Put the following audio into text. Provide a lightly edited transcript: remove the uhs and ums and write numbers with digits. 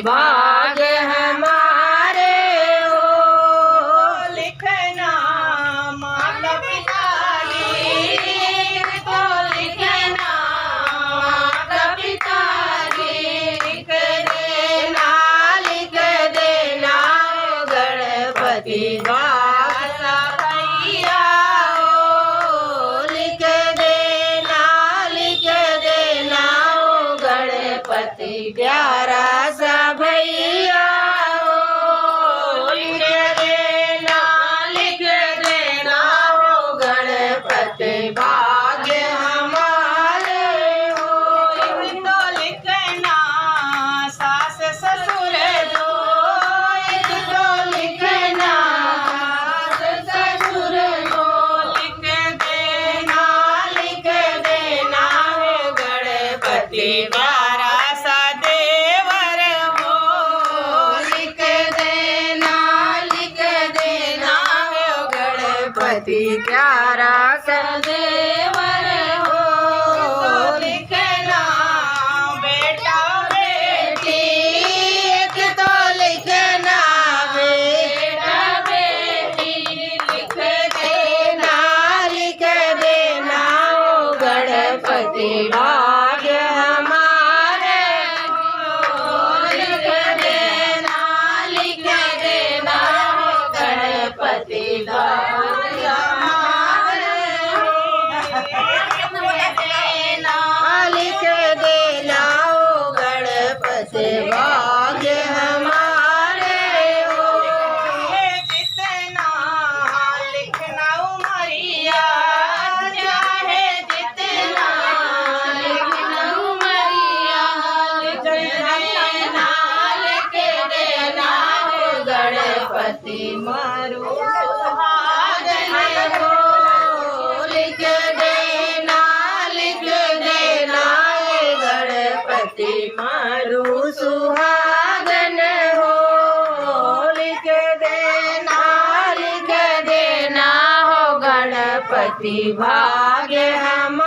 भाग्य हमारे हो। लिखना माता पिता गीत तो लिखना माता पिता गीत लिख देना गणपति बाला भैया हो। लिख देना गणपति प्यारा सा भैया हो। लिख देना हो गणपति भाग्य हमारे हो। तो लिखना सास ससुर दो, तो लिखना सास ससुर दो। लिख देना हो गणपति प्यारा सा देवर हो। लिख देना हो गणपति प्यारा सा देवर हो। लिखना बेटा बेटी एक तो लिखना बेटा बेटी। लिख देना हो गणपति भाग्य हमारे हो। लिख देना हो गणपति भाग्य हमारे हो। लिख देना हो गणपति भाग्य हमारे हो। जितना लिखना उमरिया चाहे जितना लिखना उमरिया। लिख देना हो गणपति मारू सुहागन हो। लिख देना हो गणपति मारू सुहागन हो। लिख देना हो गणपति भाग्य हम